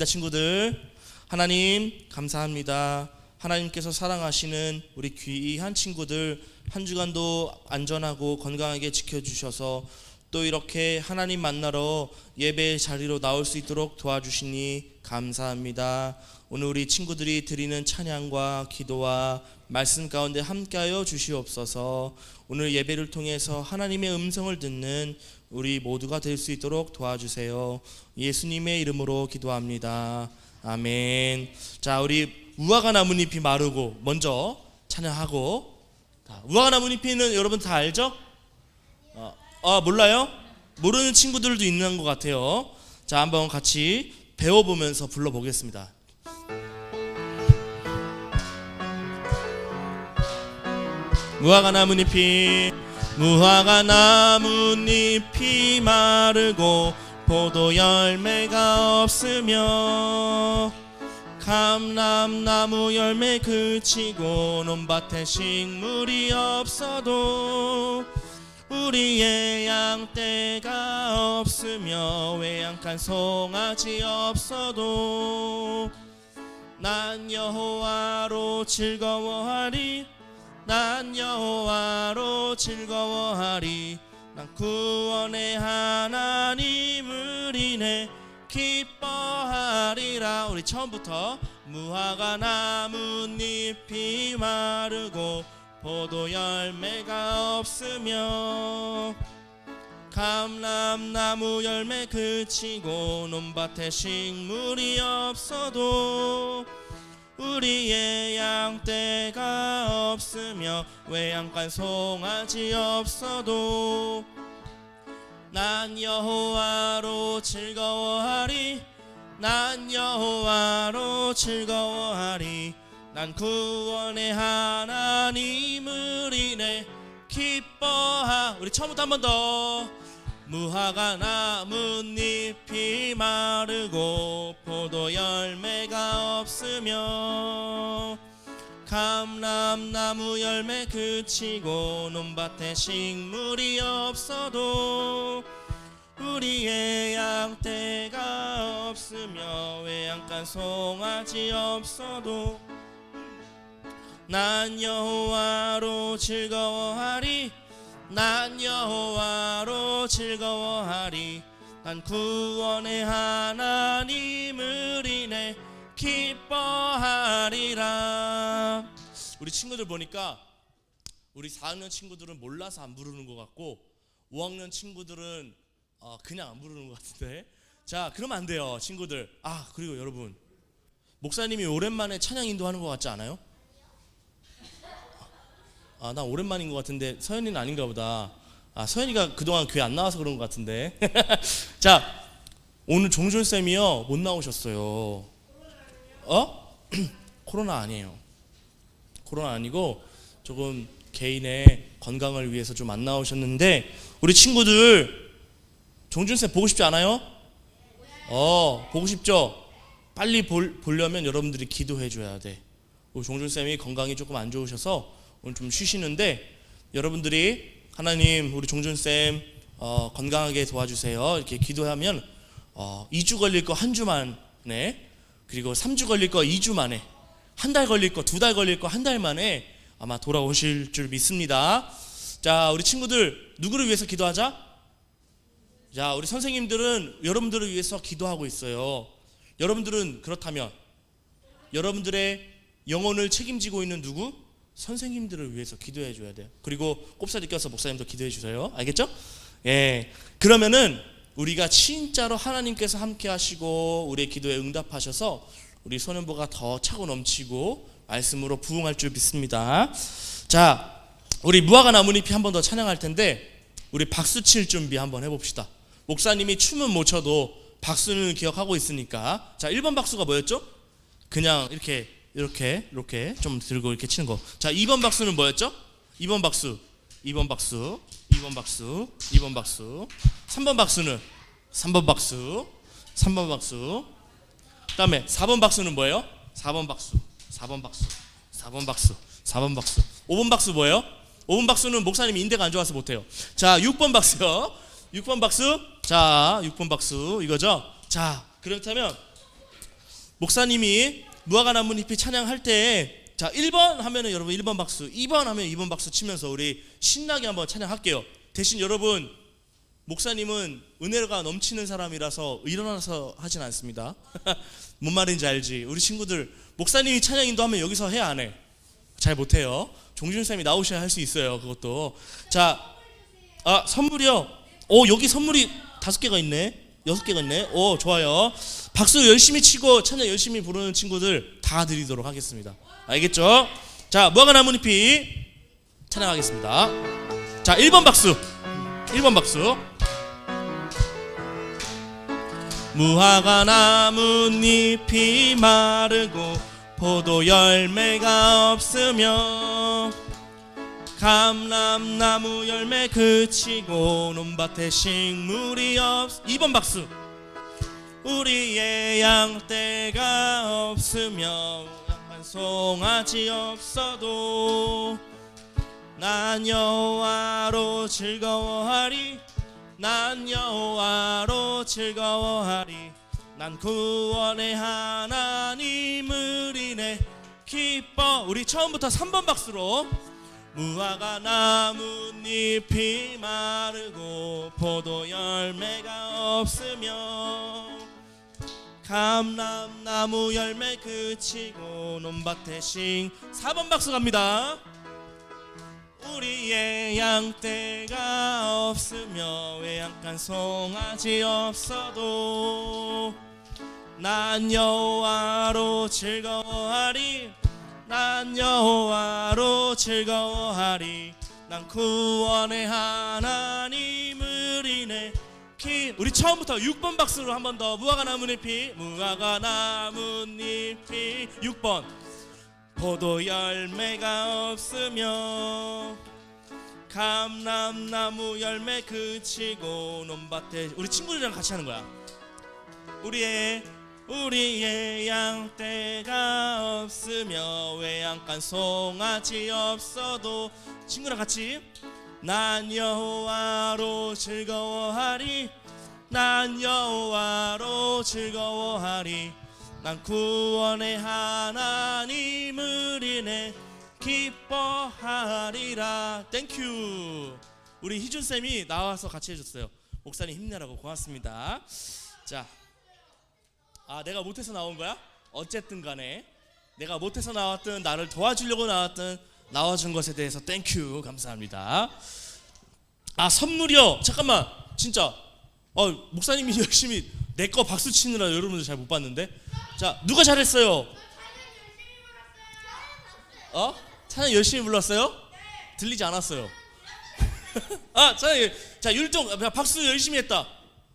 친구들, 하나님 감사합니다. 하나님께서 사랑하시는 우리 귀한 친구들 한 주간도 안전하고 건강하게 지켜주셔서 또 이렇게 하나님 만나러 예배 자리로 나올 수 있도록 도와주시니 감사합니다. 오늘 우리 친구들이 드리는 찬양과 기도와 말씀 가운데 함께하여 주시옵소서. 오늘 예배를 통해서 하나님의 음성을 듣는 우리 모두가 될 수 있도록 도와주세요. 예수님의 이름으로 기도합니다. 아멘. 자, 우리 무화과 나뭇잎이 마르고 먼저 찬양하고. 무화과 나뭇잎은 여러분 다 알죠? 몰라요? 모르는 친구들도 있는 것 같아요. 자, 한번 같이 배워보면서 불러보겠습니다. 무화과 나뭇잎이 마르고 포도 열매가 없으며 감람나무 열매 그치고 논밭에 식물이 없어도 우리의 양떼가 없으며 외양간 송아지 없어도 난 여호와로 즐거워하리. 난 여호와로 즐거워하리. 난 구원의 하나님을 인해 기뻐하리라. 우리 처음부터 무화과 나뭇잎이 마르고 포도 열매가 없으며 감람나무 열매 그치고 논밭에 식물이 없어도 우리의 양떼가 없으며 외양간 송아지 없어도 난 여호와로 즐거워하리. 난 여호와로 즐거워하리. 난 구원의 하나님을 인해 우리 처음부터 한 번 더. 무화과 나뭇잎이 마르고 포도 열매가 없으며 감람나무 열매 그치고 논밭에 식물이 없어도 우리의 양떼가 없으며 외양간 송아지 없어도 난 여호와로 즐거워하리. 난 여호와로 즐거워하리. 난 구원의 하나님을 인해 기뻐하리라. 우리 친구들 보니까 우리 4학년 친구들은 몰라서 안 부르는 것 같고 5학년 친구들은 그냥 안 부르는 것 같은데. 자, 그러면 안 돼요, 친구들. 그리고 여러분, 목사님이 오랜만에 찬양 인도하는 것 같지 않아요? 나 오랜만인 것 같은데 서연이는 아닌가 보다. 서연이가 그동안 교회 안 나와서 그런 것 같은데. 자, 오늘 종준쌤이요 못 나오셨어요. 코로나 아니에요. 코로나 아니고 조금 개인의 건강을 위해서 좀 안 나오셨는데, 우리 친구들 종준쌤 보고 싶지 않아요? 보고 싶죠? 빨리 보려면 여러분들이 기도해 줘야 돼. 우리 종준쌤이 건강이 조금 안 좋으셔서 오늘 좀 쉬시는데, 여러분들이 하나님 우리 종준쌤 건강하게 도와주세요 이렇게 기도하면 2주 걸릴 거 한 주 만에, 그리고 3주 걸릴 거 2주 만에, 한 달 걸릴 거 2달 걸릴 거 한 달 만에 아마 돌아오실 줄 믿습니다. 자, 우리 친구들 누구를 위해서 기도하자? 자, 우리 선생님들은 여러분들을 위해서 기도하고 있어요. 여러분들은 그렇다면 여러분들의 영혼을 책임지고 있는 누구? 선생님들을 위해서 기도해 줘야 돼요. 그리고 꼽사리 껴서 목사님도 기도해 주세요. 알겠죠? 예. 그러면은 우리가 진짜로 하나님께서 함께 하시고 우리의 기도에 응답하셔서 우리 소년부가 더 차고 넘치고 말씀으로 부흥할 줄 믿습니다. 자, 우리 무화과 나뭇잎이 한 번 더 찬양할 텐데 우리 박수 칠 준비 한번 해봅시다. 목사님이 춤은 못 춰도 박수는 기억하고 있으니까. 자, 1번 박수가 뭐였죠? 그냥 이렇게 좀 들고 이렇게 치는 거. 자, 2번 박수는 뭐였죠? 2번 박수. 3번 박수는 3번 박수. 그다음에 4번 박수는 뭐예요? 4번 박수. 5번 박수 뭐예요? 5번 박수는 목사님이 인대가 안 좋아서 못해요. 자, 6번 박수요. 6번 박수. 자, 6번 박수 이거죠. 자, 그렇다면 목사님이 무화과 나뭇잎이 찬양할 때 자 1번 하면은 여러분 1번 박수, 2번 하면 2번 박수 치면서 우리 신나게 한번 찬양할게요. 대신 여러분 목사님은 은혜가 넘치는 사람이라서 일어나서 하진 않습니다. 뭔 말인지 알지? 우리 친구들 목사님이 찬양 인도하면 여기서 해 안 해? 잘 못해요. 종준쌤이 나오셔야 할 수 있어요. 그것도. 자, 선물이요. 여기 선물이 5개가 있네. 6개가 있네. 좋아요. 박수 열심히 치고 찬양 열심히 부르는 친구들 다 드리도록 하겠습니다. 알겠죠? 자, 무화과 나뭇잎이 찬양하겠습니다. 자, 1번 박수. 1번 박수. 무화과 나뭇잎이 마르고 포도 열매가 없으며 감람나무 열매 그치고 논밭에 식물이 2번 박수. 우리의 양떼가 없으며 약간 송아지 없어도 난 여호와로 즐거워하리. 난 여호와로 즐거워하리. 난 구원의 하나님을 인해 기뻐. 우리 처음부터 3번 박수로. 무화과 나뭇잎이 마르고 포도 열매가 없으며 감람나무 열매 그치고 논밭에 4번 박수 갑니다. 우리의 양떼가 없으며 외양간 송아지 없어도 난 여호와로 즐거워하리. 난 여호와로 즐거워하리. 난 구원의 하나님을 인해 우리 처음부터 6번 박수로 한 번 더. 무화과 나뭇잎이 6번 포도 열매가 없으며 감람나무 열매 그치고 논밭에. 우리 친구들이랑 같이 하는 거야. 우리의 양떼가 없으며 외양간 송아지 없어도 친구랑 같이. 난 여호와로 즐거워하리. 난 여호와로 즐거워하리. 난 구원의 하나님을 인해 기뻐하리라. 땡큐. 우리 희준쌤이 나와서 같이 해줬어요. 목사님 힘내라고. 고맙습니다. 자, 내가 못해서 나온 거야? 어쨌든 간에 내가 못해서 나왔든 나를 도와주려고 나와준 것에 대해서 땡큐. 감사합니다. 선물이요. 잠깐만 진짜 목사님이 열심히 내 거 박수 치느라 여러분들 잘 못 봤는데. 자, 누가 잘했어요? 찬양 열심히 불렀어요? 들리지 않았어요. 찬양. 자, 율동 박수 열심히 했다.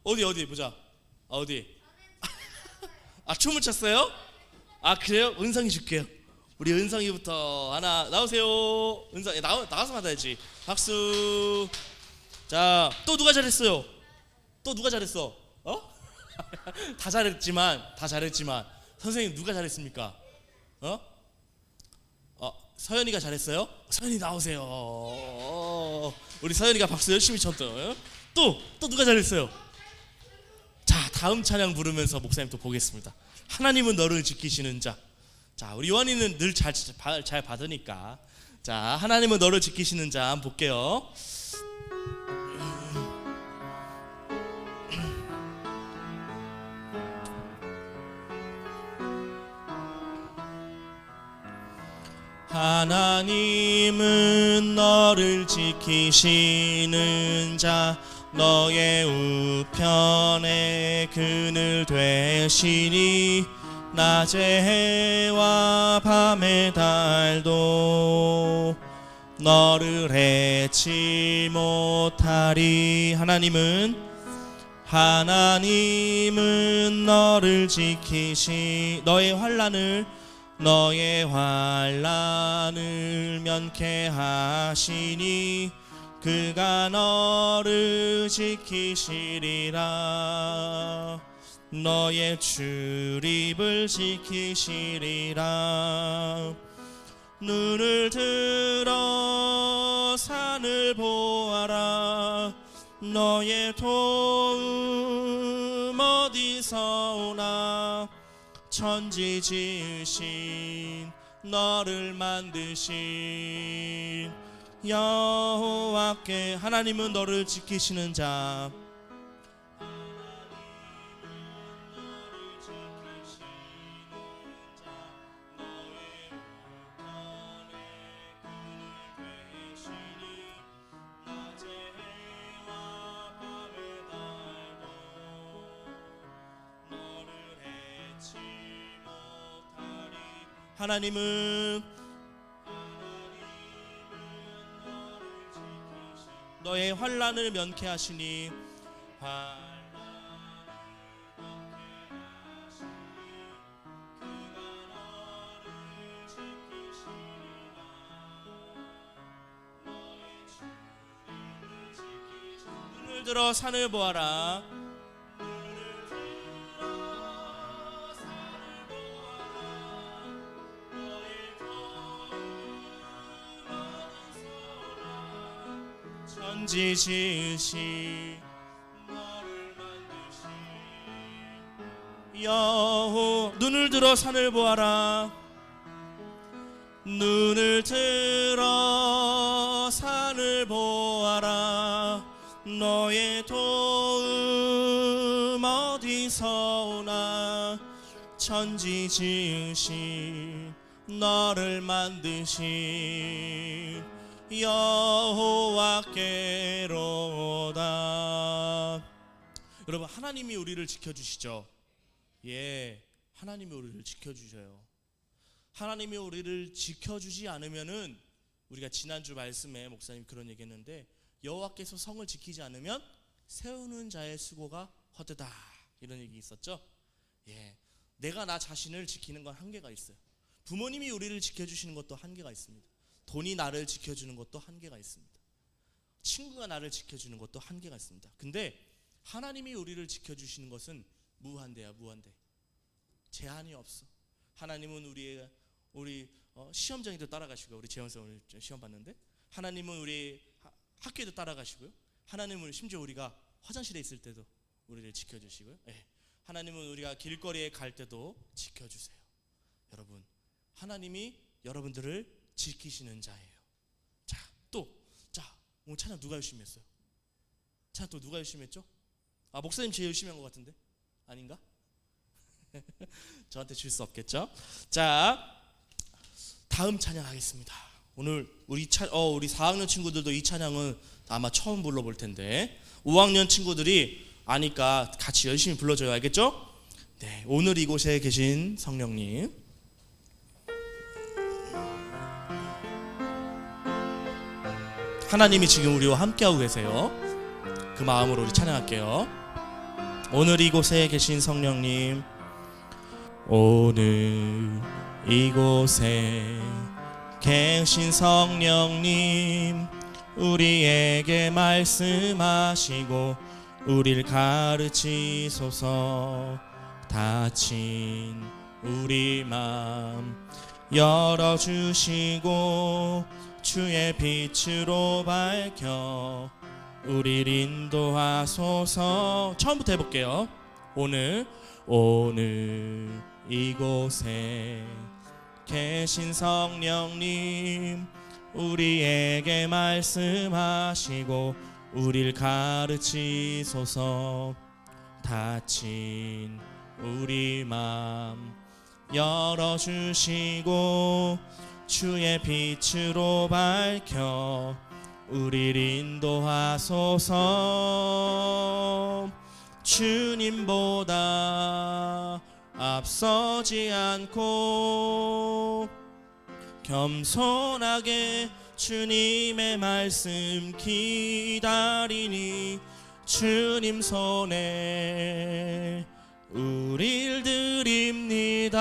어디 보자. 어디? 춤을 췄어요? 그래요? 은성이 줄게요. 우리 은성이부터 하나 나오세요. 은성이 나와서 받아야지. 박수. 자, 또 누가 잘했어요? 또 누가 잘했어? 다 잘했지만 선생님 누가 잘했습니까? 서연이가 잘했어요? 서연이 나오세요. 우리 서연이가 박수 열심히 쳤던. 또 누가 잘했어요? 자, 다음 찬양 부르면서 목사님 또 보겠습니다. 하나님은 너를 지키시는 자. 자, 우리 요한이는 늘 잘 받으니까. 자, 하나님은 너를 지키시는 자 한번 볼게요. 하나님은 너를 지키시는 자. 너의 우편에 그늘 되시니 낮의 해와 밤의 달도 너를 해치 못하리. 하나님은 너를 너의 환난을 면케하시니 그가 너를 지키시리라. 너의 출입을 지키시리라. 눈을 들어 산을 보아라. 너의 도움 어디서 오나. 천지 지으신 너를 만드신 여호와께. 하나님은 너를 지키시는 자. 하나님은 너의 환난을 면케하시니 눈을 들어 산을 보아라. 천지 지으신 너를 만드신 여호와. 눈을 들어 산을 보아라. 눈을 들어 산을 보아라. 너의 도움 어디서 오나. 천지 지으신 너를 만드신 여호와께로다. 여러분, 하나님이 우리를 지켜주시죠. 예, 하나님이 우리를 지켜주셔요. 하나님이 우리를 지켜주지 않으면은, 우리가 지난주 말씀에 목사님 그런 얘기했는데, 여호와께서 성을 지키지 않으면 세우는 자의 수고가 헛되다, 이런 얘기 있었죠. 예, 내가 나 자신을 지키는 건 한계가 있어요. 부모님이 우리를 지켜주시는 것도 한계가 있습니다. 돈이 나를 지켜주는 것도 한계가 있습니다. 친구가 나를 지켜주는 것도 한계가 있습니다. 근데 하나님이 우리를 지켜주시는 것은 무한대야, 무한대. 제한이 없어. 하나님은 우리 시험장에도 따라가시고요. 우리 재원생 오늘 시험 봤는데, 하나님은 우리 학교에도 따라가시고요. 하나님은 심지어 우리가 화장실에 있을 때도 우리를 지켜주시고요. 예. 하나님은 우리가 길거리에 갈 때도 지켜주세요. 여러분, 하나님이 여러분들을 지키시는 자예요. 자, 오늘 찬양 누가 열심히 했어요? 찬양 또 누가 열심히 했죠? 목사님 제일 열심히 한 것 같은데? 아닌가? 저한테 줄 수 없겠죠? 자, 다음 찬양 하겠습니다. 오늘 우리 4학년 친구들도 이 찬양은 아마 처음 불러볼 텐데, 5학년 친구들이 아니까 같이 열심히 불러줘요. 알겠죠? 네, 오늘 이곳에 계신 성령님. 하나님이 지금 우리와 함께하고 계세요. 그 마음으로 우리 찬양할게요. 오늘 이곳에 계신 성령님, 오늘 이곳에 계신 성령님, 우리에게 말씀하시고 우리를 가르치소서. 닫힌 우리 마음 열어주시고 주의 빛으로 밝혀 우리를 인도하소서. 처음부터 해볼게요. 오늘 이곳에 계신 성령님, 우리에게 말씀하시고 우리를 가르치소서. 닫힌 우리 마음 열어주시고 주의 빛으로 밝혀 우리를 인도하소서. 주님보다 앞서지 않고 겸손하게 주님의 말씀 기다리니 주님 손에 우릴 드립니다.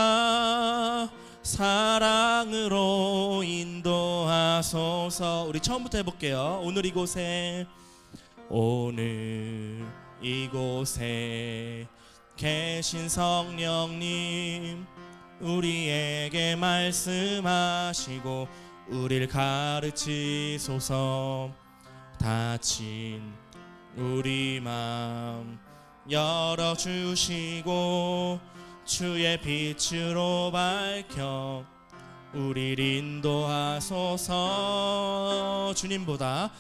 사랑으로 인도하소서. 우리 처음부터 해볼게요. 오늘 이곳에 계신 성령님, 우리에게 말씀하시고 우리를 가르치소서. 닫힌 우리 마음 열어주시고 주의 빛으로 밝혀 우리를 인도하소서. 주님보다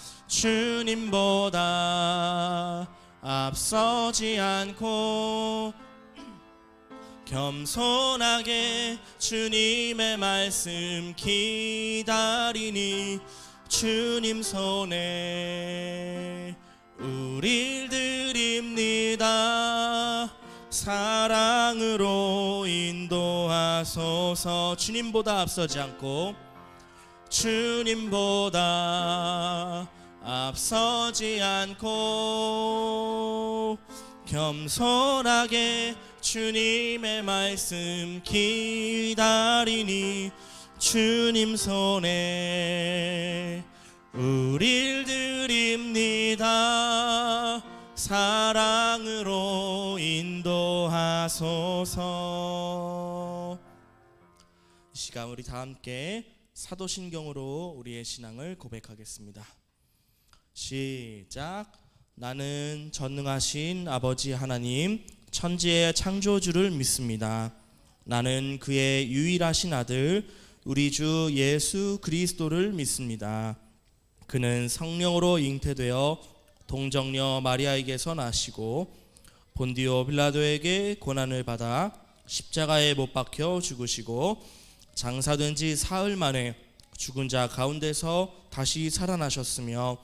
앞서지 않고 겸손하게 주님의 말씀 기다리니 주님 손에 우릴 드립니다. 사랑으로 인도하소서. 주님보다 앞서지 않고 주님보다 앞서지 않고 겸손하게 주님의 말씀 기다리니 주님 손에 우릴 드립니다. 사랑으로 인도하소서. 이 시간 우리 다 함께 사도신경으로 우리의 신앙을 고백하겠습니다. 시작. 나는 전능하신 아버지 하나님 천지의 창조주를 믿습니다. 나는 그의 유일하신 아들 우리 주 예수 그리스도를 믿습니다. 그는 성령으로 잉태되어 동정녀 마리아에게서 나시고 본디오 빌라도에게 고난을 받아 십자가에 못 박혀 죽으시고 장사된 지 사흘 만에 죽은 자 가운데서 다시 살아나셨으며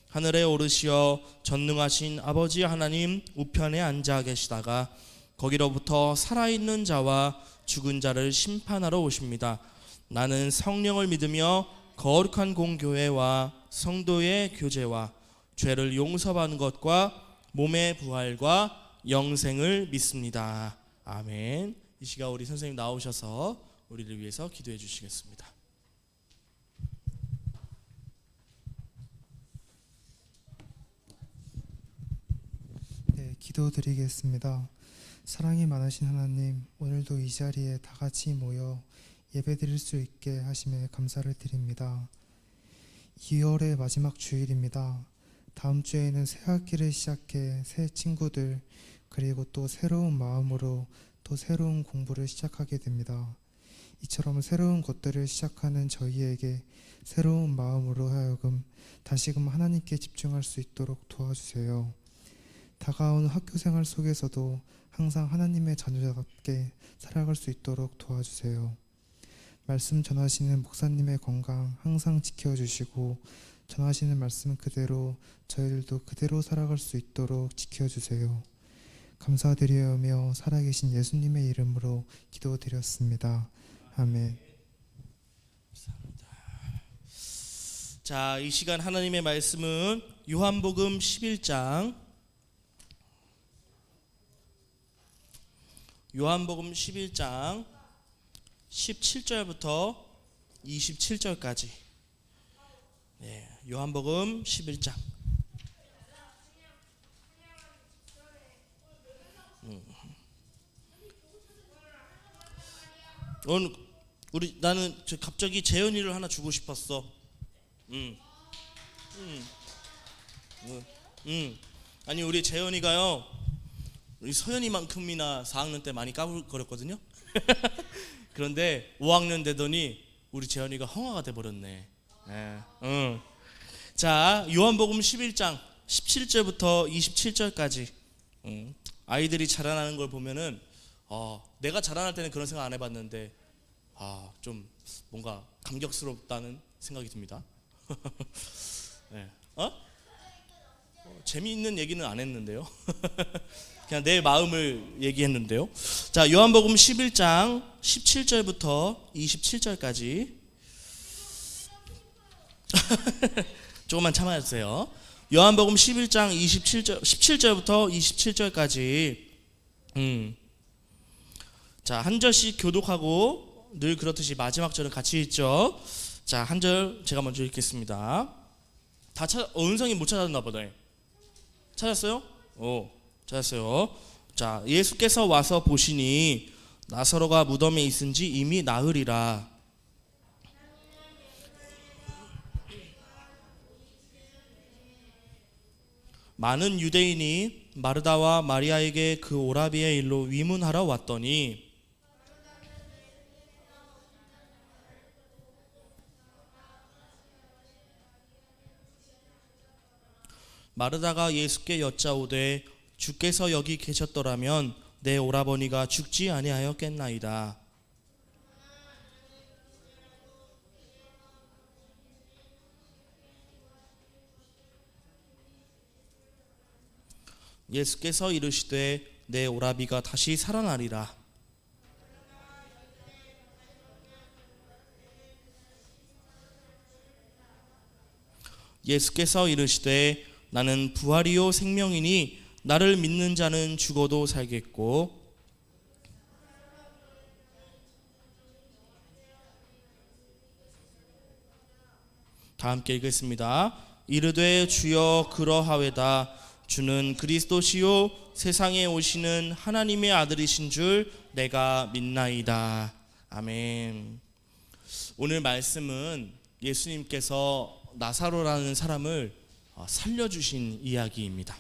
하늘에 오르시어 전능하신 아버지 하나님 우편에 앉아 계시다가 거기로부터 살아있는 자와 죽은 자를 심판하러 오십니다. 나는 성령을 믿으며 거룩한 공교회와 성도의 교제와 죄를 용서받는 것과 몸의 부활과 영생을 믿습니다. 아멘. 이 시간 우리 선생님 나오셔서 우리를 위해서 기도해 주시겠습니다. 네, 기도드리겠습니다. 사랑이 많으신 하나님, 오늘도 이 자리에 다 같이 모여 예배드릴 수 있게 하심에 감사를 드립니다. 2월의 마지막 주일입니다. 다음 주에는 새 학기를 시작해 새 친구들 그리고 또 새로운 마음으로 또 새로운 공부를 시작하게 됩니다. 이처럼 새로운 것들을 시작하는 저희에게 새로운 마음으로 하여금 다시금 하나님께 집중할 수 있도록 도와주세요. 다가오는 학교 생활 속에서도 항상 하나님의 자녀답게 살아갈 수 있도록 도와주세요. 말씀 전하시는 목사님의 건강 항상 지켜주시고 전하시는 말씀 그대로 저희들도 그대로 살아갈 수 있도록 지켜주세요. 감사드리며 살아계신 예수님의 이름으로 기도드렸습니다. 아멘. 감사합니다. 자, 이 시간 하나님의 말씀은 요한복음 11장 요한복음 11장 17절부터 27절까지. 네, 요한복음 11장. 오늘 나는 갑자기 재현이를 하나 주고 싶었어. 아니 우리 재현이가요, 우리 서현이만큼이나 4학년 때 많이 까불거렸거든요. 그런데 5학년 되더니 우리 재현이가 형아가 돼버렸네. 자, 요한복음 11장 17절부터 27절까지. 아이들이 자라나는 걸 보면은 내가 자라날 때는 그런 생각 안 해봤는데 좀 뭔가 감격스럽다는 생각이 듭니다. 네. 재미있는 얘기는 안 했는데요. 그냥 내 마음을 얘기했는데요. 자, 요한복음 11장 17절부터 27절까지. 조금만 참아주세요. 요한복음 11장 17절부터 27절까지. 자, 한 절씩 교독하고 늘 그렇듯이 마지막 절은 같이 읽죠. 자, 한 절 제가 먼저 읽겠습니다. 다 은성이 못 찾았나 보다. 찾았어요? 찾았어요. 자, 예수께서 와서 보시니 나사로가 무덤에 있은지 이미 나흘이라. 많은 유대인이 마르다와 마리아에게 그 오라비의 일로 위문하러 왔더니 마르다가 예수께 여짜오되 주께서 여기 계셨더라면 내 오라버니가 죽지 아니하였겠나이다. 예수께서 이르시되 내 오라비가 다시 살아나리라. 예수께서 이르시되 나는 부활이요 생명이니 나를 믿는 자는 죽어도 살겠고 다 함께 읽겠습니다. 이르되 주여 그러하외다. 주는 그리스도시요 세상에 오시는 하나님의 아들이신 줄 내가 믿나이다. 아멘. 오늘 말씀은 예수님께서 나사로라는 사람을 살려주신 이야기입니다.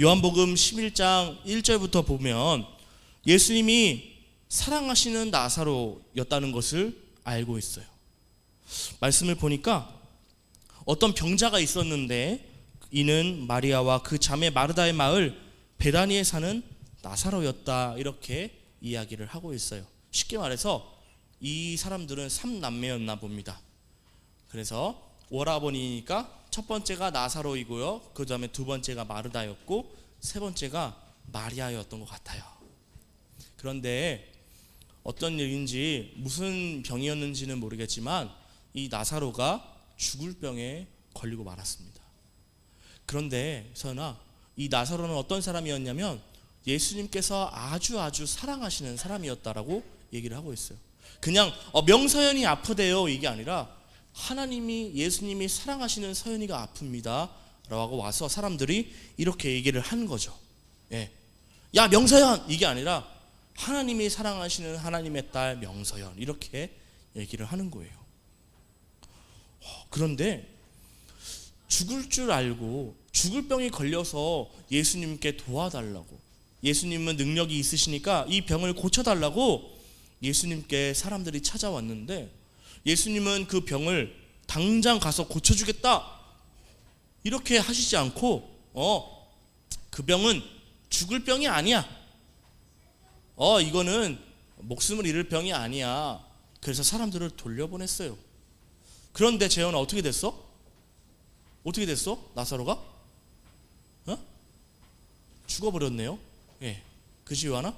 요한복음 11장 1절부터 보면 예수님이 사랑하시는 나사로였다는 것을 알고 있어요. 말씀을 보니까 어떤 병자가 있었는데 이는 마리아와 그 자매 마르다의 마을 베다니에 사는 나사로였다, 이렇게 이야기를 하고 있어요. 쉽게 말해서 이 사람들은 3남매였나 봅니다. 그래서 오라버니니까 첫 번째가 나사로이고요, 그 다음에 두 번째가 마르다였고 세 번째가 마리아였던 것 같아요. 그런데 어떤 일인지 무슨 병이었는지는 모르겠지만 이 나사로가 죽을 병에 걸리고 말았습니다. 그런데 서연아, 이 나사로는 어떤 사람이었냐면 예수님께서 아주 사랑하시는 사람이었다라고 얘기를 하고 있어요. 그냥 명서연이 아프대요 이게 아니라 하나님이, 예수님이 사랑하시는 서연이가 아픕니다 라고 와서 사람들이 이렇게 얘기를 한 거죠. 예. 야 명서연, 이게 아니라 하나님이 사랑하시는 하나님의 딸 명서연, 이렇게 얘기를 하는 거예요. 그런데 죽을 줄 알고 죽을 병이 걸려서 예수님께 도와달라고, 예수님은 능력이 있으시니까 이 병을 고쳐달라고 예수님께 사람들이 찾아왔는데 예수님은 그 병을 당장 가서 고쳐주겠다 이렇게 하시지 않고 그 병은 죽을 병이 아니야, 이거는 목숨을 잃을 병이 아니야. 그래서 사람들을 돌려보냈어요. 그런데 재현아 어떻게 됐어? 어떻게 됐어? 나사로가? 죽어버렸네요. 예, 그지 요하나?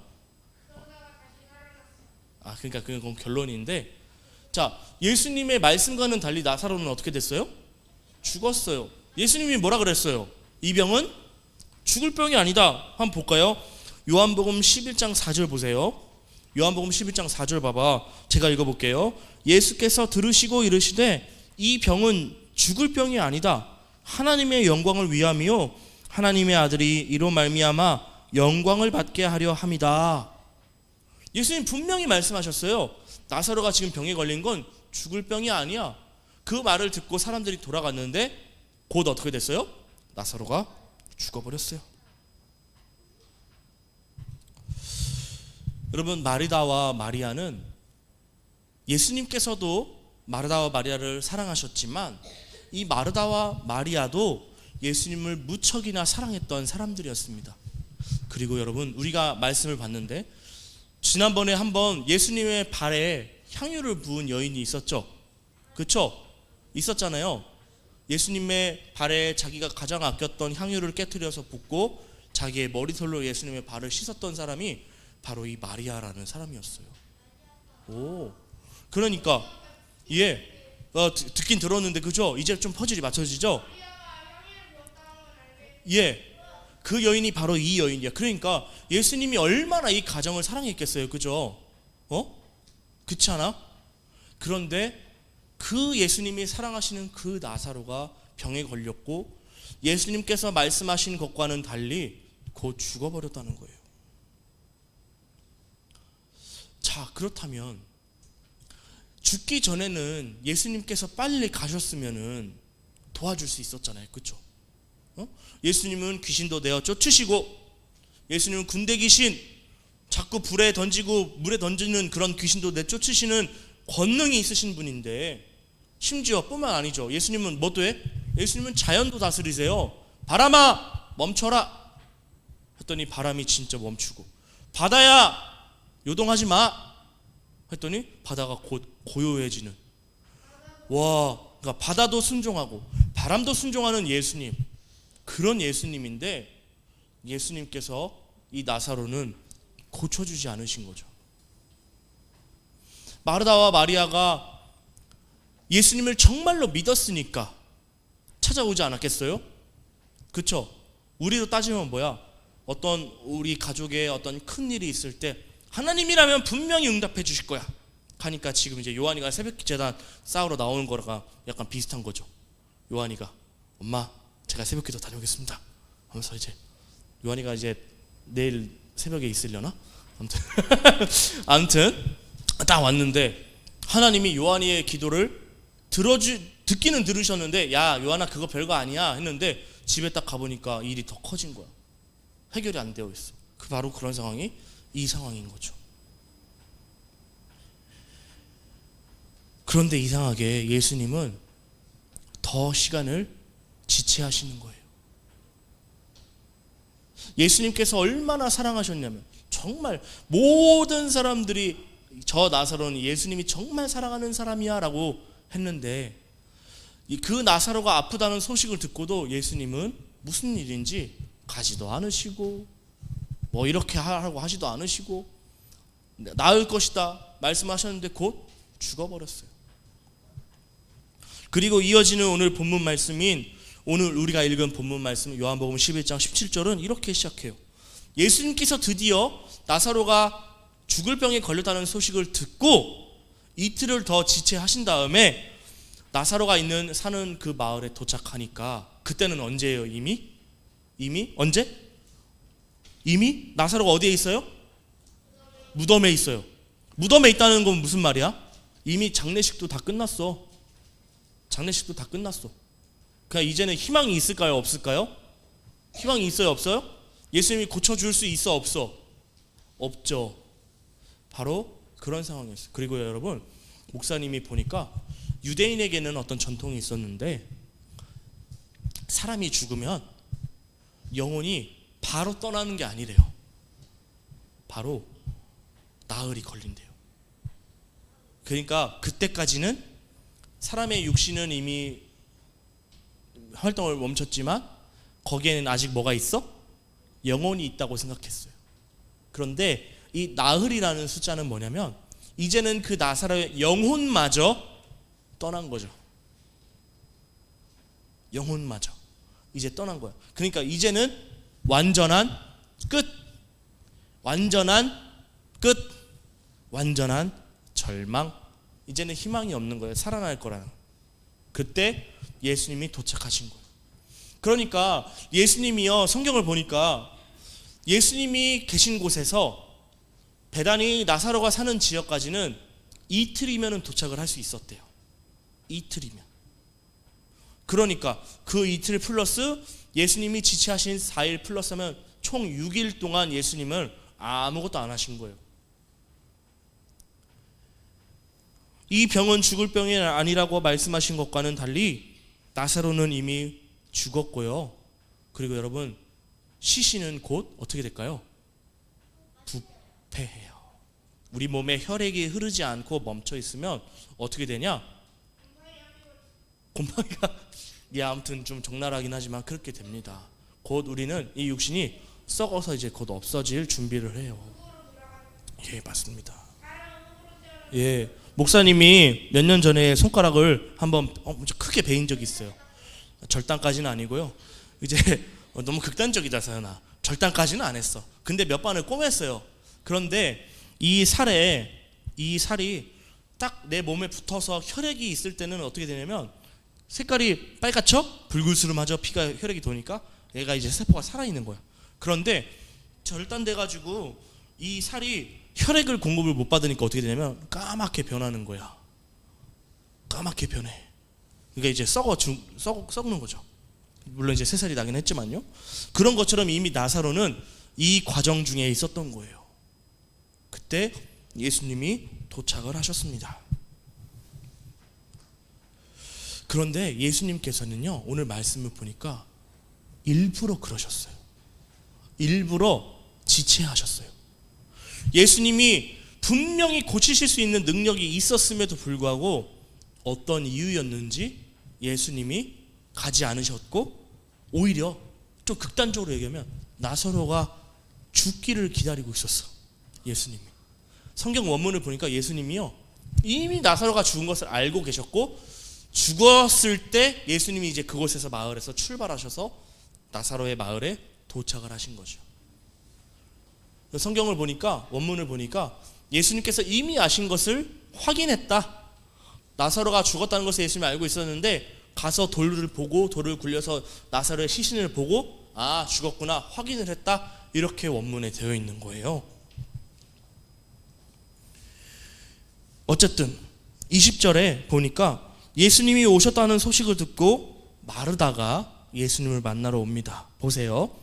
그러니까 그건 결론인데, 자, 예수님의 말씀과는 달리 나사로는 어떻게 됐어요? 죽었어요. 예수님이 뭐라 그랬어요? 이 병은 죽을 병이 아니다. 한번 볼까요? 요한복음 11장 4절 보세요. 요한복음 11장 4절 봐봐. 제가 읽어볼게요. 예수께서 들으시고 이르시되 이 병은 죽을 병이 아니다. 하나님의 영광을 위함이요 하나님의 아들이 이로 말미암아 영광을 받게 하려 함이다. 예수님 분명히 말씀하셨어요. 나사로가 지금 병에 걸린 건 죽을 병이 아니야. 그 말을 듣고 사람들이 돌아갔는데 곧 어떻게 됐어요? 나사로가 죽어버렸어요. 여러분, 마르다와 마리아는 예수님께서도 마르다와 마리아를 사랑하셨지만 이 마르다와 마리아도 예수님을 무척이나 사랑했던 사람들이었습니다. 그리고 여러분, 우리가 말씀을 봤는데 지난번에 한번 예수님의 발에 향유를 부은 여인이 있었죠. 그렇죠? 있었잖아요. 예수님의 발에 자기가 가장 아꼈던 향유를 깨트려서 붓고 자기의 머리털로 예수님의 발을 씻었던 사람이 바로 이 마리아라는 사람이었어요. 그러니까 듣긴 들었는데 그죠? 이제 좀 퍼즐이 맞춰지죠? 그 여인이 바로 이 여인이야. 그러니까 예수님이 얼마나 이 가정을 사랑했겠어요. 그죠? 그렇지 않아? 그런데 그 예수님이 사랑하시는 그 나사로가 병에 걸렸고 예수님께서 말씀하신 것과는 달리 곧 죽어버렸다는 거예요. 자, 그렇다면 죽기 전에는 예수님께서 빨리 가셨으면은 도와줄 수 있었잖아요. 그렇죠? 예수님은 귀신도 내어 쫓으시고 예수님은 군대 귀신 자꾸 불에 던지고 물에 던지는 그런 귀신도 내쫓으시는 권능이 있으신 분인데 심지어 뿐만 아니죠. 예수님은 뭐도 해? 예수님은 자연도 다스리세요. 바람아 멈춰라 했더니 바람이 진짜 멈추고, 바다야 요동하지 마 했더니 바다가 곧 고요해지는, 와, 그러니까 바다도 순종하고 바람도 순종하는 예수님, 그런 예수님인데 예수님께서 이 나사로는 고쳐주지 않으신 거죠. 마르다와 마리아가 예수님을 정말로 믿었으니까 찾아오지 않았겠어요? 그쵸? 우리도 따지면 뭐야? 어떤 우리 가족의 어떤 큰 일이 있을 때 하나님이라면 분명히 응답해 주실 거야 하니까 지금 이제 요한이가 새벽 제단 싸우러 나오는 거랑 약간 비슷한 거죠. 요한이가 엄마 제가 새벽 기도 다녀오겠습니다 하면서 이제 요한이가 이제 내일 새벽에 있으려나? 아무튼 딱 왔는데 하나님이 요한이의 기도를 듣기는 들으셨는데, 야 요한아 그거 별거 아니야 했는데 집에 딱 가보니까 일이 더 커진 거야. 해결이 안 되어 있어. 바로 그런 상황이 이 상황인 거죠. 그런데 이상하게 예수님은 더 시간을 지체하시는 거예요. 예수님께서 얼마나 사랑하셨냐면, 정말 모든 사람들이 저 나사로는 예수님이 정말 사랑하는 사람이야 라고 했는데, 그 나사로가 아프다는 소식을 듣고도 예수님은 무슨 일인지 가지도 않으시고 뭐 이렇게 하라고 하지도 않으시고 나을 것이다 말씀하셨는데 곧 죽어버렸어요. 그리고 이어지는 오늘 본문 말씀인, 오늘 우리가 읽은 본문 말씀 요한복음 11장 17절은 이렇게 시작해요. 예수님께서 드디어 나사로가 죽을 병에 걸렸다는 소식을 듣고 이틀을 더 지체하신 다음에 나사로가 사는 그 마을에 도착하니까, 그때는 언제예요? 이미 언제? 이미 나사로가 어디에 있어요? 무덤에 있어요. 무덤에 있다는 건 무슨 말이야? 이미 장례식도 다 끝났어. 장례식도 다 끝났어. 그냥 이제는 희망이 있을까요? 없을까요? 희망이 있어요? 없어요? 예수님이 고쳐줄 수 있어? 없어? 없죠. 바로 그런 상황이었어요. 그리고 여러분, 목사님이 보니까 유대인에게는 어떤 전통이 있었는데, 사람이 죽으면 영혼이 바로 떠나는 게 아니래요. 바로 나흘이 걸린대요. 그러니까 그때까지는 사람의 육신은 이미 활동을 멈췄지만 거기에는 아직 뭐가 있어? 영혼이 있다고 생각했어요. 그런데 이 나흘이라는 숫자는 뭐냐면, 이제는 그 나사로의 영혼마저 떠난 거죠. 영혼마저 이제 떠난 거야. 그러니까 이제는 완전한 끝, 완전한 끝, 완전한 절망, 이제는 희망이 없는 거예요. 살아날 거라는. 그때 예수님이 도착하신 거예요. 그러니까 예수님이요, 성경을 보니까 예수님이 계신 곳에서 베다니 나사로가 사는 지역까지는 이틀이면 도착을 할 수 있었대요. 이틀이면. 그러니까 그 이틀 플러스 예수님이 지체하신 4일 플러스 하면 총 6일 동안 예수님은 아무것도 안 하신 거예요. 이 병은 죽을 병이 아니라고 말씀하신 것과는 달리 나사로는 이미 죽었고요. 그리고 여러분, 시신은 곧 어떻게 될까요? 부패해요. 우리 몸에 혈액이 흐르지 않고 멈춰 있으면 어떻게 되냐? 곰팡이가 아무튼 좀 적나라하긴 하지만 그렇게 됩니다. 곧 우리는 이 육신이 썩어서 이제 곧 없어질 준비를 해요. 예, 맞습니다. 예, 목사님이 몇 년 전에 손가락을 한번 엄청 크게 베인 적이 있어요. 절단까지는 아니고요. 이제 너무 극단적이다 사연아. 절단까지는 안 했어. 근데 몇 번을 꿰맸어요. 그런데 이 살이 딱 내 몸에 붙어서 혈액이 있을 때는 어떻게 되냐면 색깔이 빨갛죠? 붉을수름하죠. 피가 혈액이 도니까 얘가 이제 세포가 살아있는 거야. 그런데 절단돼 가지고 이 살이 혈액을 공급을 못 받으니까 어떻게 되냐면 까맣게 변하는 거야. 까맣게 변해. 그러니까 이제 썩는 거죠. 물론 이제 새살이 나긴 했지만요. 그런 것처럼 이미 나사로는 이 과정 중에 있었던 거예요. 그때 예수님이 도착을 하셨습니다. 그런데 예수님께서는요, 오늘 말씀을 보니까 일부러 그러셨어요. 일부러 지체하셨어요. 예수님이 분명히 고치실 수 있는 능력이 있었음에도 불구하고 어떤 이유였는지 예수님이 가지 않으셨고, 오히려 좀 극단적으로 얘기하면 나사로가 죽기를 기다리고 있었어. 예수님이. 성경 원문을 보니까 예수님이요, 이미 나사로가 죽은 것을 알고 계셨고, 죽었을 때 예수님이 이제 그곳에서 마을에서 출발하셔서 나사로의 마을에 도착을 하신 거죠. 성경을 보니까, 원문을 보니까 예수님께서 이미 아신 것을 확인했다. 나사로가 죽었다는 것을 예수님이 알고 있었는데 가서 돌을 보고, 돌을 굴려서 나사로의 시신을 보고, 아, 죽었구나 확인을 했다. 이렇게 원문에 되어 있는 거예요. 어쨌든 20절에 보니까 예수님이 오셨다는 소식을 듣고 마르다가 예수님을 만나러 옵니다. 보세요.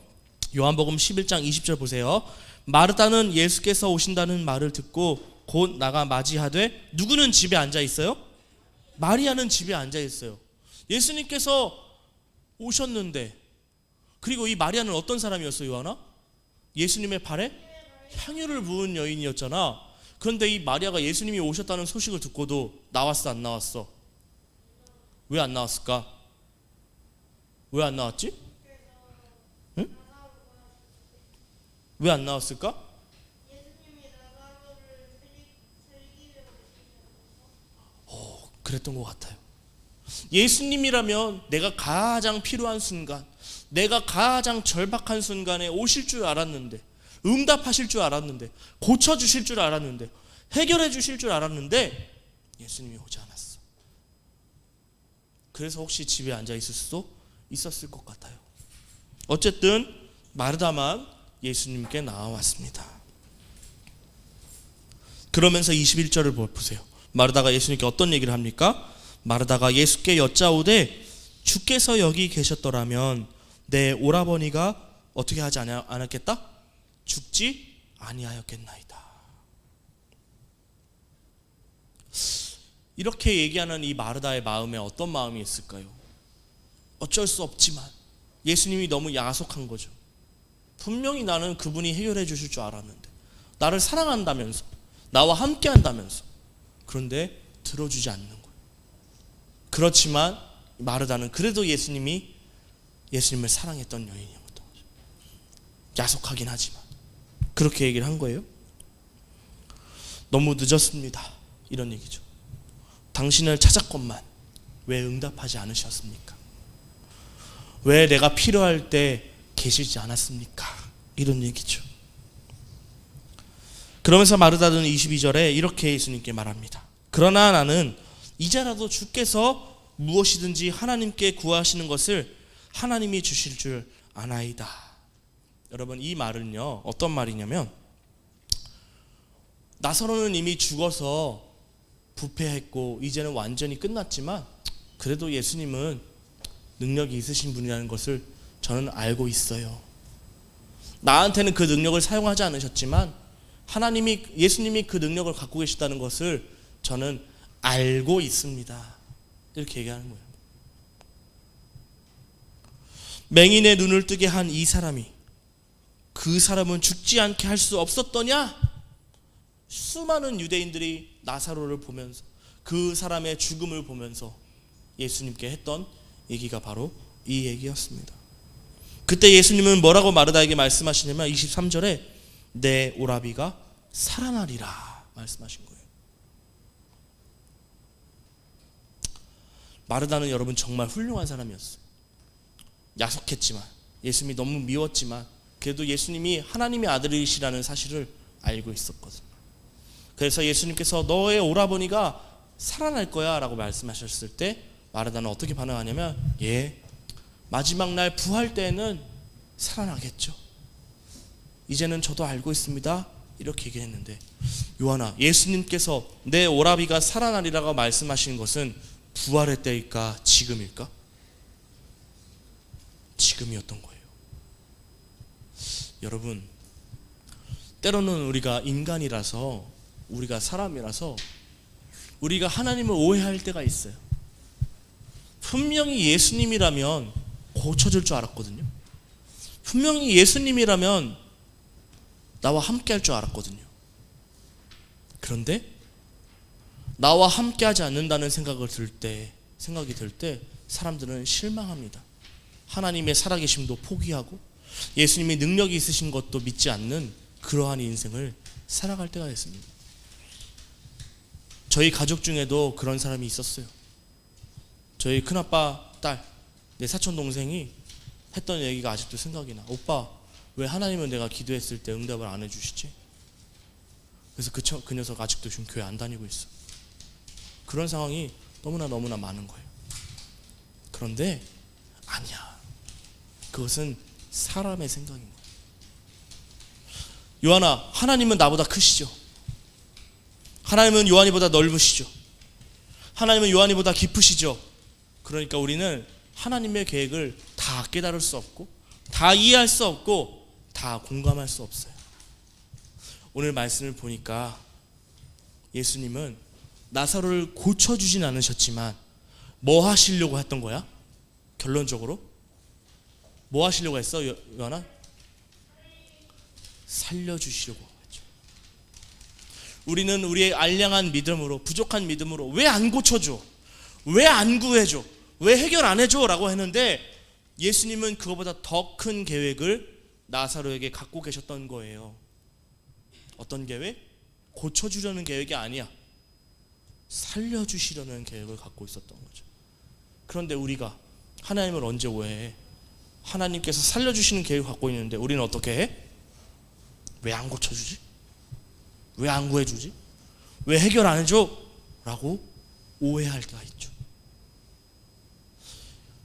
요한복음 11장 20절 보세요. 마르다는 예수께서 오신다는 말을 듣고 곧 나가 맞이하되, 누구는 집에 앉아 있어요? 마리아는 집에 앉아 있어요. 예수님께서 오셨는데, 그리고 이 마리아는 어떤 사람이었어요, 요한아? 예수님의 발에 향유를 부은 여인이었잖아. 그런데 이 마리아가 예수님이 오셨다는 소식을 듣고도 나왔어, 안 나왔어? 왜 안 나왔을까? 왜 안 나왔지? 응? 왜 안 나왔을까? 그랬던 것 같아요. 예수님이라면 내가 가장 필요한 순간, 내가 가장 절박한 순간에 오실 줄 알았는데, 응답하실 줄 알았는데, 고쳐주실 줄 알았는데, 해결해 주실 줄 알았는데 예수님이 오지 않았어. 그래서 혹시 집에 앉아 있을 수도 있었을 것 같아요. 어쨌든 마르다만 예수님께 나와왔습니다. 그러면서 21절을 보세요. 마르다가 예수님께 어떤 얘기를 합니까? 마르다가 예수께 여짜오되, 주께서 여기 계셨더라면 내 오라버니가 어떻게 하지 않았겠다? 죽지 아니하였겠나이다. 이렇게 얘기하는 이 마르다의 마음에 어떤 마음이 있을까요? 어쩔 수 없지만 예수님이 너무 야속한 거죠. 분명히 나는 그분이 해결해 주실 줄 알았는데, 나를 사랑한다면서, 나와 함께 한다면서, 그런데 들어주지 않는 거예요. 그렇지만 마르다는 그래도 예수님을 사랑했던 여인이었던 거죠. 야속하긴 하지만 그렇게 얘기를 한 거예요. 너무 늦었습니다, 이런 얘기죠. 당신을 찾았건만 왜 응답하지 않으셨습니까? 왜 내가 필요할 때 계시지 않았습니까? 이런 얘기죠. 그러면서 마르다는 22절에 이렇게 예수님께 말합니다. 그러나 나는 이제라도 주께서 무엇이든지 하나님께 구하시는 것을 하나님이 주실 줄 아나이다. 여러분, 이 말은요, 어떤 말이냐면, 나사로는 이미 죽어서 부패했고 이제는 완전히 끝났지만 그래도 예수님은 능력이 있으신 분이라는 것을 저는 알고 있어요. 나한테는 그 능력을 사용하지 않으셨지만 예수님이 그 능력을 갖고 계시다는 것을 저는 알고 있습니다. 이렇게 얘기하는 거예요. 맹인의 눈을 뜨게 한 이 사람이, 그 사람은 죽지 않게 할 수 없었더냐? 수많은 유대인들이 나사로를 보면서, 그 사람의 죽음을 보면서 예수님께 했던 얘기가 바로 이 얘기였습니다. 그때 예수님은 뭐라고 마르다에게 말씀하시냐면 23절에 내 오라비가 살아나리라 말씀하신 거예요. 마르다는 여러분 정말 훌륭한 사람이었어요. 야속했지만, 예수님이 너무 미웠지만 그래도 예수님이 하나님의 아들이시라는 사실을 알고 있었거든요. 그래서 예수님께서 너의 오라버니가 살아날 거야 라고 말씀하셨을 때 마르다는 어떻게 반응하냐면, 예, 마지막 날 부활 때에는 살아나겠죠. 이제는 저도 알고 있습니다. 이렇게 얘기했는데, 요한아, 예수님께서 내 오라비가 살아나리라고 말씀하신 것은 부활의 때일까 지금일까? 지금이었던 거예요. 여러분, 때로는 우리가 인간이라서, 우리가 사람이라서 우리가 하나님을 오해할 때가 있어요. 분명히 예수님이라면 고쳐줄 줄 알았거든요. 분명히 예수님이라면 나와 함께 할 줄 알았거든요. 그런데 나와 함께 하지 않는다는 생각이 들 때 사람들은 실망합니다. 하나님의 살아계심도 포기하고 예수님의 능력이 있으신 것도 믿지 않는 그러한 인생을 살아갈 때가 있습니다. 저희 가족 중에도 그런 사람이 있었어요. 저희 큰아빠 딸, 내 사촌 동생이 했던 얘기가 아직도 생각이 나. 오빠, 왜 하나님은 내가 기도했을 때 응답을 안 해주시지? 그래서 그 녀석 아직도 지금 교회 안 다니고 있어. 그런 상황이 너무나 많은 거예요. 그런데 아니야. 그것은 사람의 생각인 거예요. 요한아, 하나님은 나보다 크시죠. 하나님은 요한이보다 넓으시죠. 하나님은 요한이보다 깊으시죠. 그러니까 우리는 하나님의 계획을 다 깨달을 수 없고 다 이해할 수 없고 다 공감할 수 없어요. 오늘 말씀을 보니까 예수님은 나사로를 고쳐주진 않으셨지만 뭐 하시려고 했던 거야? 결론적으로 뭐 하시려고 했어? 요한아? 살려주시려고 했죠. 우리는 우리의 알량한 믿음으로, 부족한 믿음으로 왜 안 고쳐줘? 왜 안 구해줘? 왜 해결 안 해줘? 라고 했는데 예수님은 그거보다 더 큰 계획을 나사로에게 갖고 계셨던 거예요. 어떤 계획? 고쳐주려는 계획이 아니야. 살려주시려는 계획을 갖고 있었던 거죠. 그런데 우리가 하나님을 언제 오해해? 하나님께서 살려주시는 계획을 갖고 있는데 우리는 어떻게 해? 왜 안 고쳐주지? 왜 안 구해주지? 왜 해결 안 해줘? 라고 오해할 때가 있죠.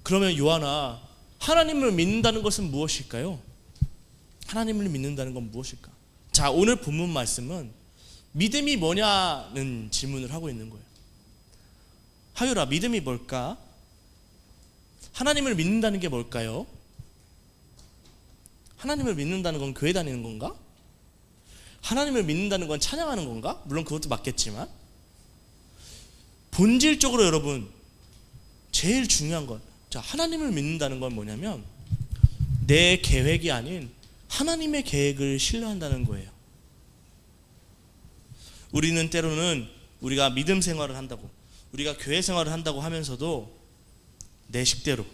그러면 요한아, 하나님을 믿는다는 것은 무엇일까요? 하나님을 믿는다는 건 무엇일까? 자, 오늘 본문 말씀은 믿음이 뭐냐는 질문을 하고 있는 거예요. 하율아, 믿음이 뭘까? 하나님을 믿는다는 게 뭘까요? 하나님을 믿는다는 건 교회 다니는 건가? 하나님을 믿는다는 건 찬양하는 건가? 물론 그것도 맞겠지만 본질적으로 여러분 제일 중요한 건, 자, 하나님을 믿는다는 건 뭐냐면 내 계획이 아닌 하나님의 계획을 신뢰한다는 거예요. 우리는 때로는 우리가 믿음 생활을 한다고, 우리가 교회 생활을 한다고 하면서도 내 식대로,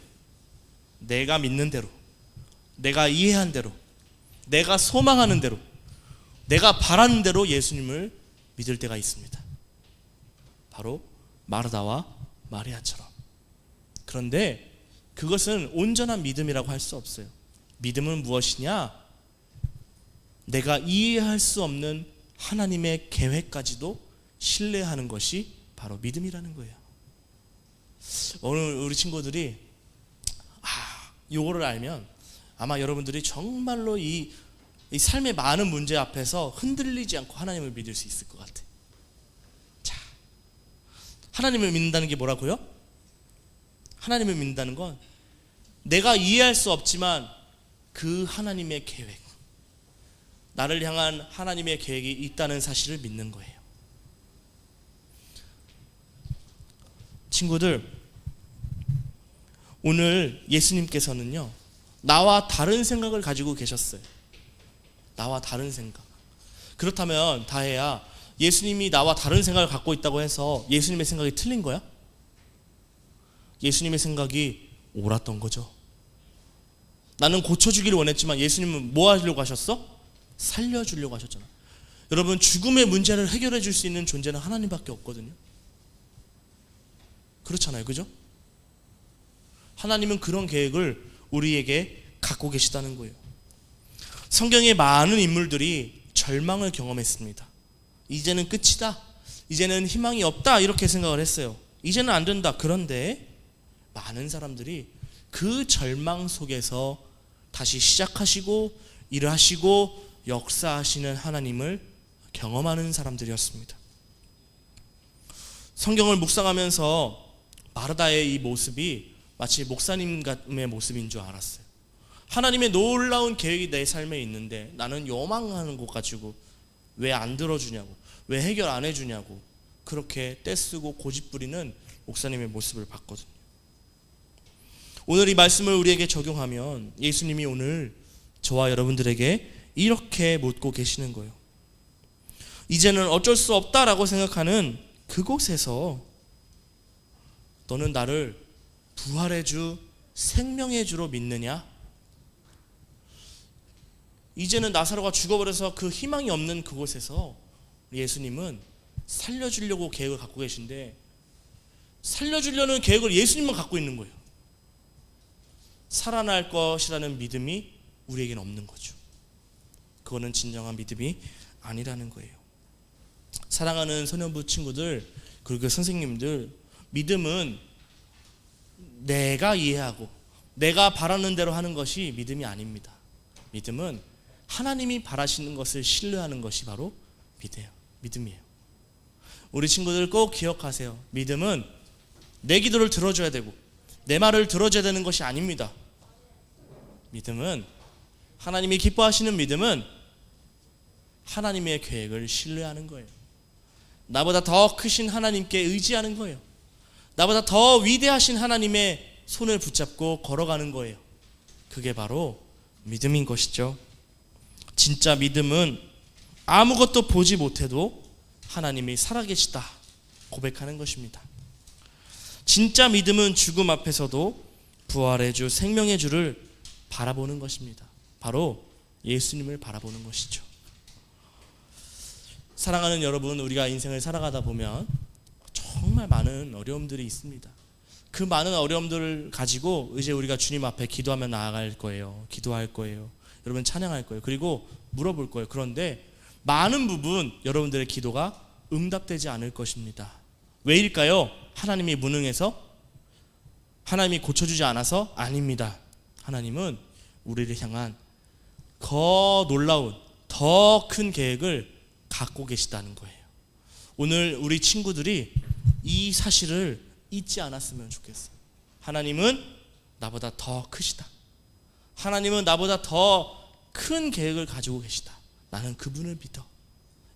내가 믿는 대로, 내가 이해한 대로, 내가 소망하는 대로, 내가 바라는 대로 예수님을 믿을 때가 있습니다. 바로 마르다와 마리아처럼. 그런데 그것은 온전한 믿음이라고 할 수 없어요. 믿음은 무엇이냐? 내가 이해할 수 없는 하나님의 계획까지도 신뢰하는 것이 바로 믿음이라는 거예요. 오늘 우리 친구들이 요거를 알면 아마 여러분들이 정말로 이 삶의 많은 문제 앞에서 흔들리지 않고 하나님을 믿을 수 있을 것 같아. 자, 하나님을 믿는다는 게 뭐라고요? 하나님을 믿는다는 건 내가 이해할 수 없지만 그 하나님의 계획, 나를 향한 하나님의 계획이 있다는 사실을 믿는 거예요. 친구들, 오늘 예수님께서는요, 나와 다른 생각을 가지고 계셨어요. 나와 다른 생각. 그렇다면 다혜야, 예수님이 나와 다른 생각을 갖고 있다고 해서 예수님의 생각이 틀린 거야? 예수님의 생각이 옳았던 거죠. 나는 고쳐주기를 원했지만 예수님은 뭐 하려고 하셨어? 살려주려고 하셨잖아. 여러분, 죽음의 문제를 해결해 줄 수 있는 존재는 하나님밖에 없거든요. 그렇잖아요, 그죠? 하나님은 그런 계획을 우리에게 갖고 계시다는 거예요. 성경의 많은 인물들이 절망을 경험했습니다. 이제는 끝이다, 이제는 희망이 없다, 이렇게 생각을 했어요. 이제는 안 된다. 그런데 많은 사람들이 그 절망 속에서 다시 시작하시고 일을 하시고 역사하시는 하나님을 경험하는 사람들이었습니다. 성경을 묵상하면서 마르다의 이 모습이 마치 목사님의 모습인 줄 알았어요. 하나님의 놀라운 계획이 내 삶에 있는데 나는 요망하는 것 가지고 왜 안 들어주냐고, 왜 해결 안 해주냐고 그렇게 떼쓰고 고집부리는 목사님의 모습을 봤거든요. 오늘 이 말씀을 우리에게 적용하면 예수님이 오늘 저와 여러분들에게 이렇게 묻고 계시는 거예요. 이제는 어쩔 수 없다라고 생각하는 그곳에서 너는 나를 부활의 주, 생명의 주로 믿느냐? 이제는 나사로가 죽어버려서 그 희망이 없는 그곳에서 예수님은 살려주려고 계획을 갖고 계신데, 살려주려는 계획을 예수님만 갖고 있는 거예요. 살아날 것이라는 믿음이 우리에게는 없는 거죠. 그거는 진정한 믿음이 아니라는 거예요. 사랑하는 소년부 친구들, 그리고 선생님들, 믿음은 내가 이해하고 내가 바라는 대로 하는 것이 믿음이 아닙니다. 믿음은 하나님이 바라시는 것을 신뢰하는 것이 바로 믿음이에요. 우리 친구들 꼭 기억하세요. 믿음은 내 기도를 들어줘야 되고 내 말을 들어줘야 되는 것이 아닙니다. 믿음은, 하나님이 기뻐하시는 믿음은 하나님의 계획을 신뢰하는 거예요. 나보다 더 크신 하나님께 의지하는 거예요. 나보다 더 위대하신 하나님의 손을 붙잡고 걸어가는 거예요. 그게 바로 믿음인 것이죠. 진짜 믿음은 아무것도 보지 못해도 하나님이 살아계시다 고백하는 것입니다. 진짜 믿음은 죽음 앞에서도 부활의 주, 생명의 주를 바라보는 것입니다. 바로 예수님을 바라보는 것이죠. 사랑하는 여러분, 우리가 인생을 살아가다 보면 정말 많은 어려움들이 있습니다. 그 많은 어려움들을 가지고 이제 우리가 주님 앞에 기도하며 나아갈 거예요. 기도할 거예요. 여러분 찬양할 거예요. 그리고 물어볼 거예요. 그런데 많은 부분 여러분들의 기도가 응답되지 않을 것입니다. 왜일까요? 하나님이 무능해서? 하나님이 고쳐주지 않아서? 아닙니다. 하나님은 우리를 향한 더 놀라운, 더 큰 계획을 갖고 계시다는 거예요. 오늘 우리 친구들이 이 사실을 잊지 않았으면 좋겠어요. 하나님은 나보다 더 크시다. 하나님은 나보다 더 큰 계획을 가지고 계시다. 나는 그분을 믿어.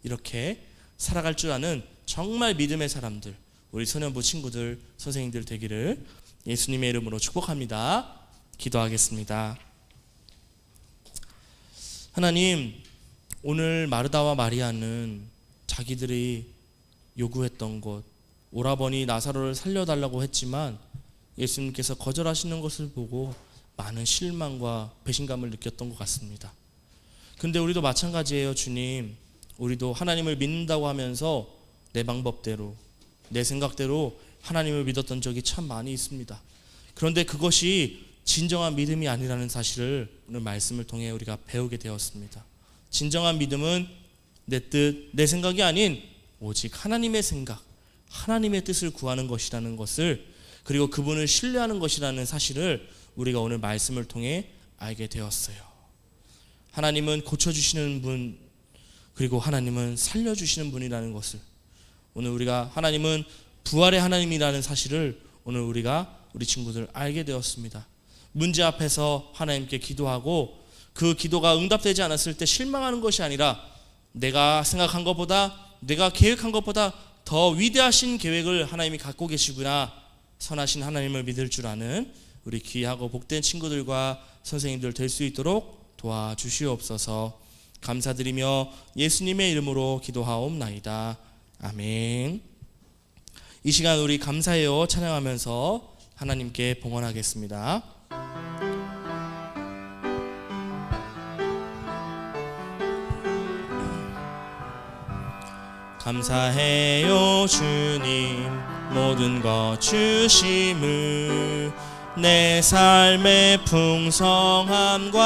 이렇게 살아갈 줄 아는 정말 믿음의 사람들, 우리 소년부 친구들, 선생님들 되기를 예수님의 이름으로 축복합니다. 기도하겠습니다. 하나님, 오늘 마르다와 마리아는 자기들이 요구했던 것, 오라버니 나사로를 살려달라고 했지만 예수님께서 거절하시는 것을 보고 많은 실망과 배신감을 느꼈던 것 같습니다. 근데 우리도 마찬가지예요. 주님, 우리도 하나님을 믿는다고 하면서 내 방법대로, 내 생각대로 하나님을 믿었던 적이 참 많이 있습니다. 그런데 그것이 진정한 믿음이 아니라는 사실을 오늘 말씀을 통해 우리가 배우게 되었습니다. 진정한 믿음은 내 뜻, 내 생각이 아닌 오직 하나님의 생각, 하나님의 뜻을 구하는 것이라는 것을, 그리고 그분을 신뢰하는 것이라는 사실을 우리가 오늘 말씀을 통해 알게 되었어요. 하나님은 고쳐주시는 분, 그리고 하나님은 살려주시는 분이라는 것을, 오늘 우리가 하나님은 부활의 하나님이라는 사실을 오늘 우리 친구들 알게 되었습니다. 문제 앞에서 하나님께 기도하고 그 기도가 응답되지 않았을 때 실망하는 것이 아니라 내가 생각한 것보다, 내가 계획한 것보다 더 위대하신 계획을 하나님이 갖고 계시구나, 선하신 하나님을 믿을 줄 아는 우리 귀하고 복된 친구들과 선생님들 될 수 있도록 도와주시옵소서. 감사드리며 예수님의 이름으로 기도하옵나이다. 아멘. 이 시간 우리 감사해요 찬양하면서 하나님께 봉헌하겠습니다. 감사해요 주님, 모든 것 주심을, 내 삶의 풍성함과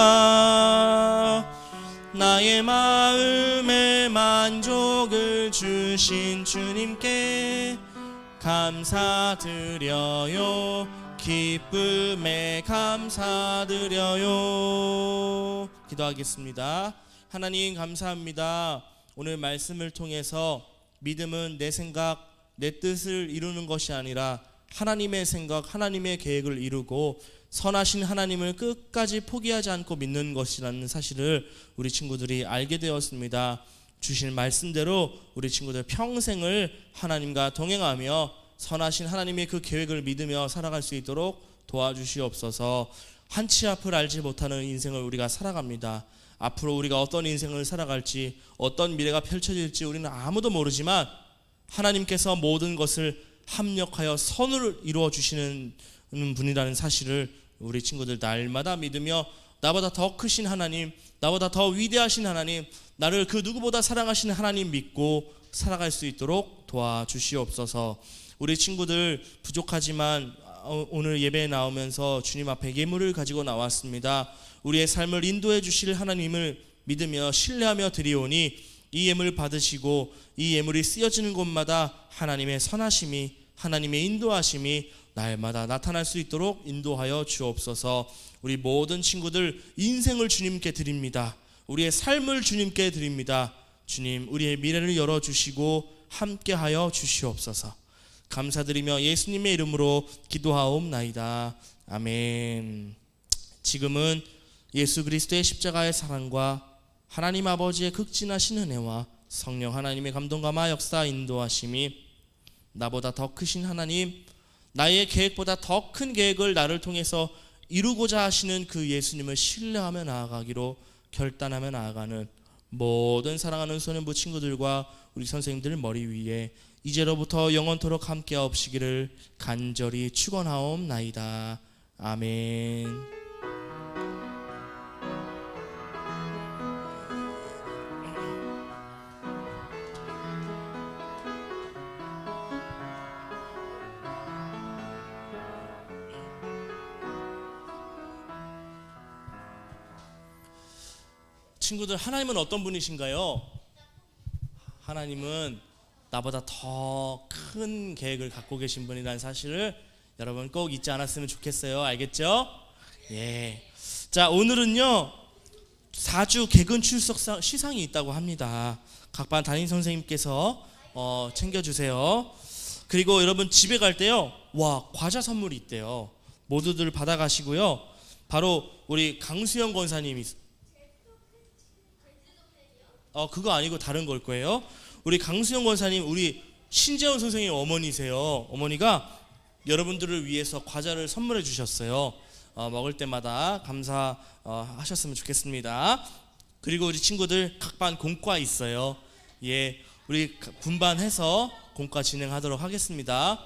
나의 마음의 만족을 주신 주님께 감사드려요. 기쁨에 감사드려요. 기도하겠습니다. 하나님 감사합니다. 오늘 말씀을 통해서 믿음은 내 생각, 내 뜻을 이루는 것이 아니라 하나님의 생각, 하나님의 계획을 이루고 선하신 하나님을 끝까지 포기하지 않고 믿는 것이라는 사실을 우리 친구들이 알게 되었습니다. 주신 말씀대로 우리 친구들 평생을 하나님과 동행하며 선하신 하나님의 그 계획을 믿으며 살아갈 수 있도록 도와주시옵소서. 한치 앞을 알지 못하는 인생을 우리가 살아갑니다. 앞으로 우리가 어떤 인생을 살아갈지, 어떤 미래가 펼쳐질지 우리는 아무도 모르지만 하나님께서 모든 것을 합력하여 선을 이루어 주시는 분이라는 사실을 우리 친구들 날마다 믿으며 나보다 더 크신 하나님, 나보다 더 위대하신 하나님, 나를 그 누구보다 사랑하시는 하나님 믿고 살아갈 수 있도록 도와주시옵소서. 우리 친구들 부족하지만 오늘 예배에 나오면서 주님 앞에 예물을 가지고 나왔습니다. 우리의 삶을 인도해 주실 하나님을 믿으며 신뢰하며 드리오니 이 예물 받으시고 이 예물이 쓰여지는 곳마다 하나님의 선하심이, 하나님의 인도하심이 날마다 나타날 수 있도록 인도하여 주옵소서. 우리 모든 친구들 인생을 주님께 드립니다. 우리의 삶을 주님께 드립니다. 주님, 우리의 미래를 열어주시고 함께하여 주시옵소서. 감사드리며 예수님의 이름으로 기도하옵나이다. 아멘. 지금은 예수 그리스도의 십자가의 사랑과 하나님 아버지의 극진하신 은혜와 성령 하나님의 감동과 역사 인도하심이 나보다 더 크신 하나님, 나의 계획보다 더 큰 계획을 나를 통해서 이루고자 하시는 그 예수님을 신뢰하며 나아가기로 결단하며 나아가는 모든 사랑하는 소년부 친구들과 우리 선생님들 머리 위에 이제로부터 영원토록 함께하옵시기를 간절히 축원하옵나이다. 아멘. 친구들, 하나님은 어떤 분이신가요? 하나님은 나보다 더 큰 계획을 갖고 계신 분이라는 사실을 여러분 꼭 잊지 않았으면 좋겠어요. 알겠죠? 예. 자, 오늘은요 4주 개근 출석 시상이 있다고 합니다. 각 반 담임 선생님께서 챙겨주세요. 그리고 여러분 집에 갈 때요, 과자 선물이 있대요. 모두들 받아가시고요. 바로 우리 강수영 권사님이 그거 아니고 다른 걸 거예요. 우리 강수영 권사님, 우리 신재원 선생님 어머니세요. 어머니가 여러분들을 위해서 과자를 선물해 주셨어요. 먹을 때마다 감사하셨으면 좋겠습니다. 그리고 우리 친구들 각반 공과 있어요. 예, 우리 분반해서 공과 진행하도록 하겠습니다.